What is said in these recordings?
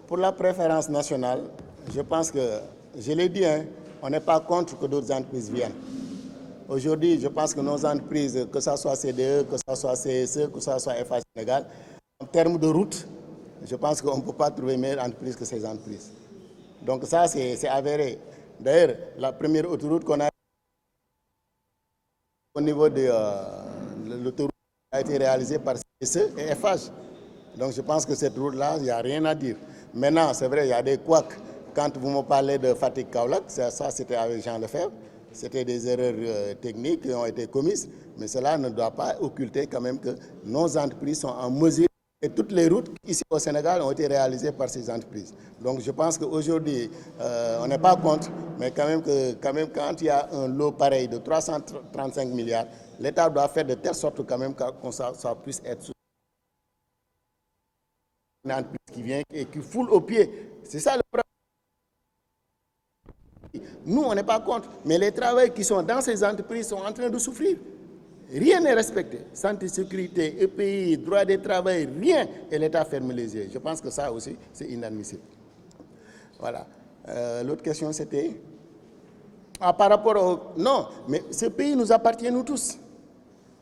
Pour la préférence nationale, je pense que, je l'ai dit, on n'est pas contre que d'autres entreprises viennent. Aujourd'hui, je pense que nos entreprises, que ce soit CDE, que ce soit CSE, que ce soit FH Sénégal, en termes de route, je pense qu'on ne peut pas trouver meilleure entreprise que ces entreprises. Donc ça, c'est avéré. D'ailleurs, la première autoroute qu'on a au niveau de l'autoroute a été réalisée par CSE et FH. Donc je pense que cette route-là, il n'y a rien à dire. Maintenant, c'est vrai, il y a des couacs. Quand vous me parlez de Fatick-Kaolack, ça c'était avec Jean Lefebvre. C'était des erreurs techniques qui ont été commises, mais cela ne doit pas occulter quand même que nos entreprises sont en mesure. Et toutes les routes ici au Sénégal ont été réalisées par ces entreprises. Donc je pense qu'aujourd'hui, on n'est pas contre, mais quand même quand il y a un lot pareil de 335 milliards, l'État doit faire de telle sorte quand même que ça puisse être une entreprise qui vient et qui foule aux pieds. C'est ça le problème. Nous, on n'est pas contre, mais les travailleurs qui sont dans ces entreprises sont en train de souffrir. Rien n'est respecté. Santé, sécurité, EPI, droit des travailleurs, rien. Et l'État ferme les yeux. Je pense que ça aussi, c'est inadmissible. Voilà. L'autre question, c'était... par rapport au... Non, mais ce pays nous appartient, nous tous.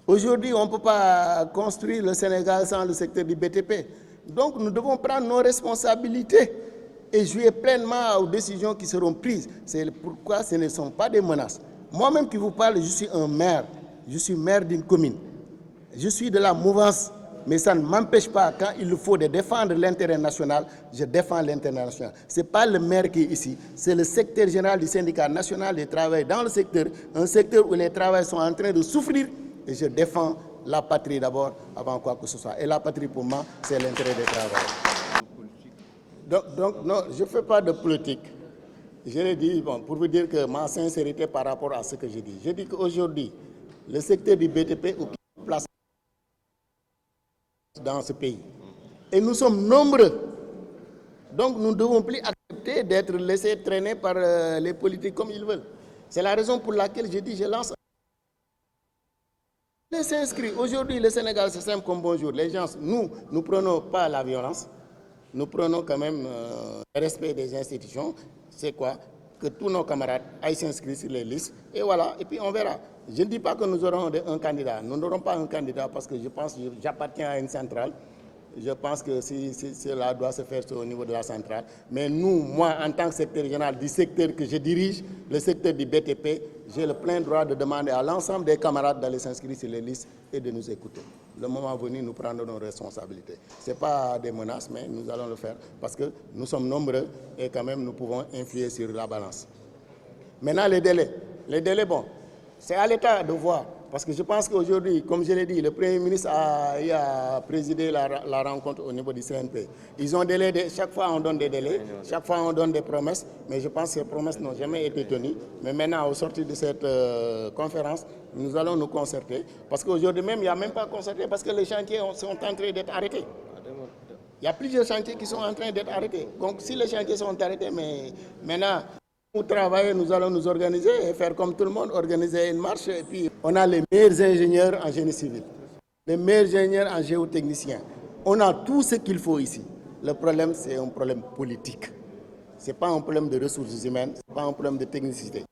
Aujourd'hui, on ne peut pas construire le Sénégal sans le secteur du BTP. Donc, nous devons prendre nos responsabilités et jouer pleinement aux décisions qui seront prises. C'est pourquoi ce ne sont pas des menaces. Moi-même qui vous parle, je suis un maire. Je suis maire d'une commune. Je suis de la mouvance, mais ça ne m'empêche pas, quand il faut de défendre l'intérêt national, je défends l'intérêt national. Ce n'est pas le maire qui est ici, c'est le secrétaire général du syndicat national des travailleurs dans le secteur, un secteur où les travailleurs sont en train de souffrir, et je défends la patrie d'abord, avant quoi que ce soit. Et la patrie, pour moi, c'est l'intérêt des travailleurs. Donc non, je ne fais pas de politique. Je l'ai dit, pour vous dire que ma sincérité par rapport à ce que je dis. Je dis qu'aujourd'hui, le secteur du BTP occupe une place dans ce pays. Et nous sommes nombreux. Donc nous ne devons plus accepter d'être laissés traîner par les politiques comme ils veulent. C'est la raison pour laquelle je dis, je lance. Les s'inscrits. Aujourd'hui, le Sénégal, c'est simple comme bonjour. Les gens, nous ne prenons pas la violence. Nous prenons quand même le respect des institutions. C'est quoi? Que tous nos camarades aillent s'inscrire sur les listes. Et voilà, et puis on verra. Je ne dis pas que nous aurons un candidat. Nous n'aurons pas un candidat parce que je pense que j'appartiens à une centrale. Je pense que si cela doit se faire au niveau de la centrale. Mais nous, moi, en tant que secrétaire général du secteur que je dirige, le secteur du BTP, j'ai le plein droit de demander à l'ensemble des camarades d'aller s'inscrire sur les listes et de nous écouter. Le moment venu, nous prendrons nos responsabilités. Ce n'est pas des menaces, mais nous allons le faire parce que nous sommes nombreux et quand même nous pouvons influer sur la balance. Maintenant, les délais, bon, c'est à l'État de voir. Parce que je pense qu'aujourd'hui, comme je l'ai dit, le Premier ministre a présidé la rencontre au niveau du CNP. Ils ont chaque fois on donne des délais, chaque fois on donne des promesses, mais je pense que ces promesses n'ont jamais été tenues. Mais maintenant, au sortir de cette conférence, nous allons nous concerter. Parce qu'aujourd'hui même, il n'y a même pas concerté parce que les chantiers sont en train d'être arrêtés. Il y a plusieurs chantiers qui sont en train d'être arrêtés. Donc si les chantiers sont arrêtés, mais maintenant... Nous travaillons, nous allons nous organiser et faire comme tout le monde, organiser une marche. Et puis, on a les meilleurs ingénieurs en génie civil, les meilleurs ingénieurs en géotechnicien. On a tout ce qu'il faut ici. Le problème, c'est un problème politique. Ce n'est pas un problème de ressources humaines, ce n'est pas un problème de technicité.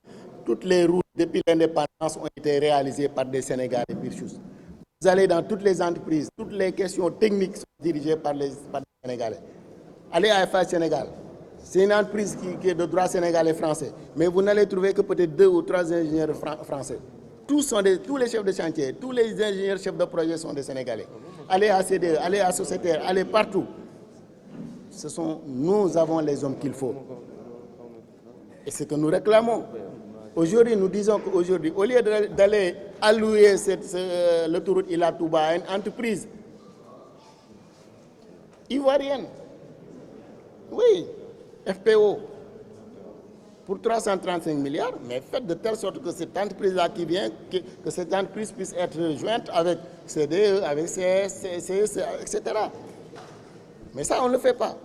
Toutes les routes depuis l'indépendance ont été réalisées par des Sénégalais et pire chose. Vous allez dans toutes les entreprises, toutes les questions techniques sont dirigées par des Sénégalais. Allez à FH Sénégal. C'est une entreprise qui est de droit sénégalais et français. Mais vous n'allez trouver que peut-être 2 ou 3 ingénieurs français. Tous les chefs de chantier, tous les ingénieurs chefs de projet sont des Sénégalais. Allez à CDE, allez à Sociétaire, allez partout. Nous avons les hommes qu'il faut. Et c'est ce que nous réclamons. Aujourd'hui, nous disons qu'aujourd'hui, au lieu d'aller allouer l'autoroute Ila Touba à une entreprise ivoirienne, oui, FPO, pour 335 milliards, mais faites de telle sorte que cette entreprise-là qui vient, que cette entreprise puisse être jointe avec CDE, avec CS, etc. Mais ça, on ne le fait pas.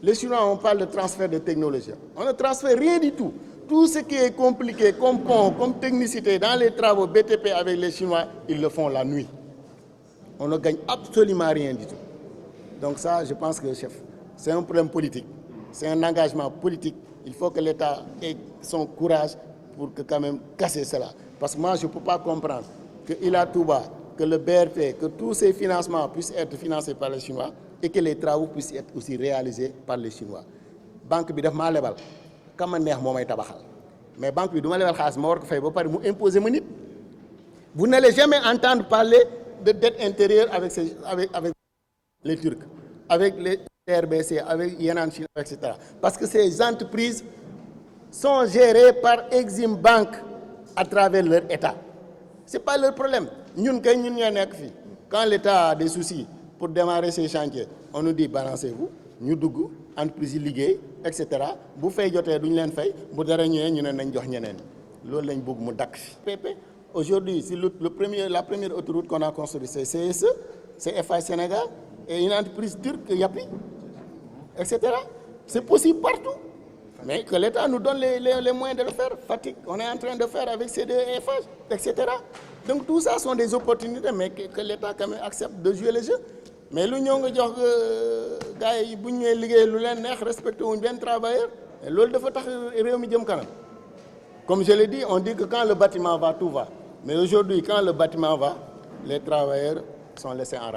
Les Chinois, on parle de transfert de technologie. On ne transfère rien du tout. Tout ce qui est compliqué, comme pont, comme technicité, dans les travaux BTP avec les Chinois, ils le font la nuit. On ne gagne absolument rien du tout. Donc ça, je pense que, chef, c'est un problème politique, c'est un engagement politique. Il faut que l'État ait son courage pour que quand même casser cela. Parce que moi, je ne peux pas comprendre que Ila Touba, que le BRT, que tous ces financements puissent être financés par les Chinois et que les travaux puissent être aussi réalisés par les Chinois. Banque bi daf maa lebal ka ma neex moo may tabaxal mais banque bi du ma lebal xaalis ma war ko fay ba pare mu imposer ma nit. Vous n'allez jamais entendre parler de dette intérieure avec les Turcs, avec les RBC, avec Yannan Chine, etc. Parce que ces entreprises sont gérées par Exim Bank à travers leur État. Ce n'est pas leur problème. Nous, quand l'État a des soucis pour démarrer ces chantiers, on nous dit balancez-vous, nous dougou, entreprise liggéey, etc. Vous faites joté duñ len fay, bu dara ñëwé ñu né nañ jox ñeneen. Loolu lañ bëgg mu dak. PP aujourd'hui, c'est la première autoroute qu'on a construite, c'est CSE, c'est FI Sénégal et une entreprise turque, Yapi, etc. C'est possible partout. Mais que l'État nous donne les moyens de le faire. Fatigue, on est en train de faire avec C2 et FH, etc. Donc tout ça sont des opportunités, mais que l'État quand même accepte de jouer le jeu. Mais l'Union nga jox gars yi bu ñëwé liggéey lu leen neex respecté wuñ ben travailleur et loolu dafa tax réew mi jëm kanam. Comme je l'ai dit, on dit que quand le bâtiment va, tout va. Mais aujourd'hui, quand le bâtiment va, les travailleurs sont laissés en rade.